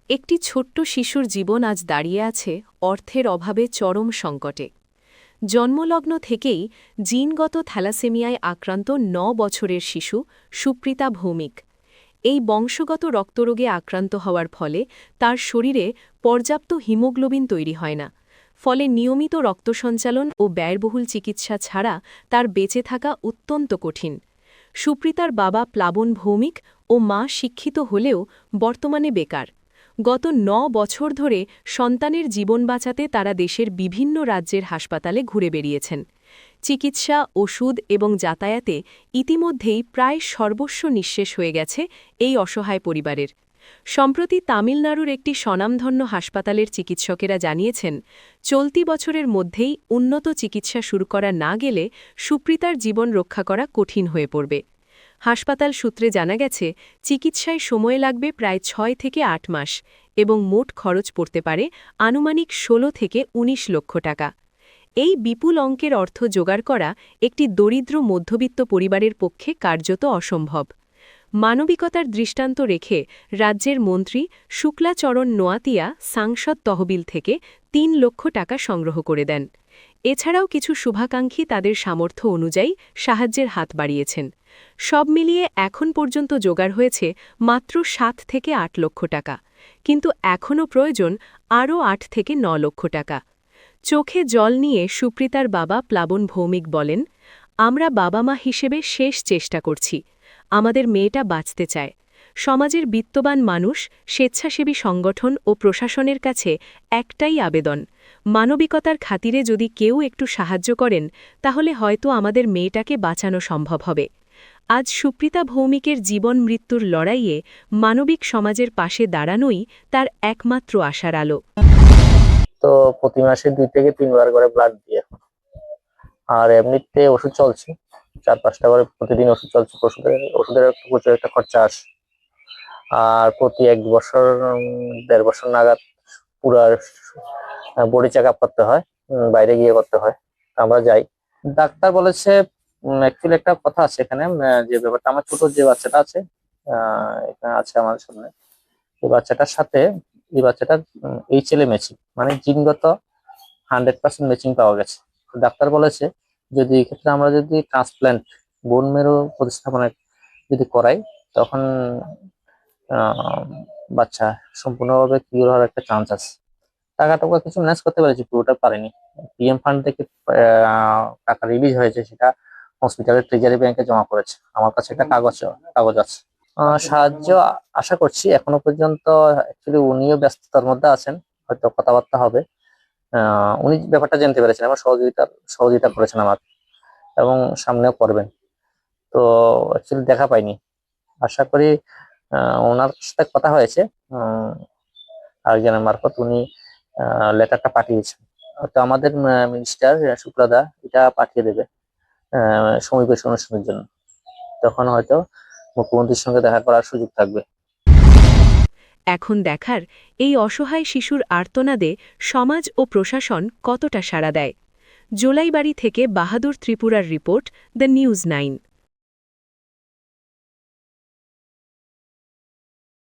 একটি ছোট্ট শিশুর জীবন আজ দাঁড়িয়ে আছে অর্থের অভাবে চরম সংকটে। জন্মলগ্ন থেকেই জিনগত থ্যালাসেমিয়ায় আক্রান্ত ৯ বছরের শিশু সুপ্রীতা ভৌমিক। এই বংশগত রক্তরোগে আক্রান্ত হওয়ার ফলে তার শরীরে পর্যাপ্ত হিমোগ্লোবিন তৈরি হয় না। ফলে নিয়মিত রক্ত সঞ্চালন ও ব্যয়বহুল চিকিৎসা ছাড়া তার বেঁচে থাকা অত্যন্ত কঠিন। সুপ্রীতার বাবা প্লাবন ভৌমিক ও মা শিক্ষিত হলেও বর্তমানে বেকার। গত ৯ বছর ধরে সন্তানের জীবন বাঁচাতে তারা দেশের বিভিন্ন রাজ্যের হাসপাতালে ঘুরে বেরিয়েছেন। চিকিৎসা, ওষুধ এবং যাতায়াতে ইতিমধ্যেই প্রায় সর্বস্ব নিঃশেষ হয়ে গেছে এই অসহায় পরিবারের। সম্প্রতি তামিলনাড়ুর একটি স্বনামধন্য হাসপাতালের চিকিৎসকেরা জানিয়েছেন, চলতি বছরের মধ্যেই উন্নত চিকিৎসা শুরু করা না গেলে সুপ্রীতার জীবন রক্ষা করা কঠিন হয়ে পড়বে। হাসপাতাল সূত্রে জানা গেছে, চিকিৎসায় সময় লাগবে প্রায় ৬ থেকে ৮ মাস এবং মোট খরচ পড়তে পারে আনুমানিক ১৬ থেকে ১৯ লক্ষ টাকা। এই বিপুল অঙ্কের অর্থ জোগাড় করা একটি দরিদ্র মধ্যবিত্ত পরিবারের পক্ষে কার্যত অসম্ভব। মানবিকতার দৃষ্টান্ত রেখে রাজ্যের মন্ত্রী শুক্লাচরণ নোয়াতিয়া সাংসদ তহবিল থেকে ৩ লক্ষ টাকা সংগ্রহ করে দেন। এছাড়াও কিছু শুভাকাঙ্ক্ষী তাদের সামর্থ্য অনুযায়ী সাহায্যের হাত বাড়িয়েছেন। সব মিলিয়ে এখন পর্যন্ত জোগাড় হয়েছে মাত্র ৭ থেকে ৮ লক্ষ টাকা, কিন্তু এখনও প্রয়োজন আরও ৮ থেকে ৯ লক্ষ টাকা। চোখে জল নিয়ে সুপ্রীতার বাবা প্লাবন ভৌমিক বলেন, আমরা বাবা মা হিসেবে শেষ চেষ্টা করছি। আমাদের মেয়েটা বাঁচতে চায়। সমাজের বিত্তবান মানুষ, স্বেচ্ছাসেবী সংগঠন ও প্রশাসনের কাছে একটাই আবেদন, মানবিকতার খাতিরে যদি কেউ একটু সাহায্য করেন তাহলে হয়তো আমাদের মেয়েটাকে বাঁচানো সম্ভব হবে। আজ সুপ্রীতা ভৌমিকের জীবন মৃত্যুর লড়াইয়ে মানবিক সমাজের পাশে দাঁড়ানোই তার একমাত্র আশার আলো। তো প্রতি মাসে 2 থেকে 3 বার করে ব্লাড দিয়ে, আর এমনিতে ওষুধ চলছে 4-5টা করে প্রতিদিন ওষুধ চলছে। ওষুধের প্রচুর একটা খরচা আসে। আর প্রতি 1 বছর 1.5 বছর নাগাদ পুরো বডি চেক আপ করতে হয়, বাইরে গিয়ে করতে হয়। আমরা যাই, ডাক্তার বলেছে অ্যাকচুয়ালি একটা কথা আছে এখানে, যে ব্যাপারটা আমার ছোট যে বাচ্চাটা আছে এখানে আছে আমার সামনে, এই বাচ্চাটার সাথে এই বাচ্চাটার HLA ম্যাচিং, মানে জিনগত 100% ম্যাচিং পাওয়া গেছে। ডাক্তার বলেছে যদি এই ক্ষেত্রে আমরা যদি ট্রান্সপ্ল্যান্ট, বোন মেরু প্রতিস্থাপনা যদি করাই, তখন বাচ্চা সম্পূর্ণভাবে কিউর হওয়ার একটা চান্স আছে। টাকাটা কিছু ম্যানেজ করতে পেরেছি, পুরোটা পারিনি। পিএম ফান্ড থেকে টাকা রিলিজ হয়েছে, সেটা হসপিটালের ট্রেজারি ব্যাংকে জমা করেছে। আমার কাছে একটা কাগজ আছে। সাহায্য আশা করছি। এখনো পর্যন্ত অ্যাকচুয়ালি উনিও ব্যস্ততার মধ্যে আছেন, হয়তো কথাবার্তা হবে। উনি ব্যাপারটা জানতে পেরেছেন এবং সহযোগিতা করেছেন আমাকে, এবং সামনেও করবেন। তো অ্যাকচুয়ালি দেখা পাইনি, আশা করি ওনার সাথে কথা হয়েছে আরেকজনের মারফত, উনি লেটারটা পাঠিয়েছেন। তো আমাদের মিনিস্টার শুক্লাদা এটা পাঠিয়ে দেবে সমীপেশ অনুষ্ঠানের জন্য, তখন হয়তো মুখ্যমন্ত্রীর সঙ্গে দেখা করার সুযোগ থাকবে। এখন দেখার এই অসহায় শিশুর আর্তনাদে সমাজ ও প্রশাসন কতটা সাড়া দেয়। জোলাইবাড়ি থেকে বাহাদুর ত্রিপুরার রিপোর্ট, দ্য নিউজ 9।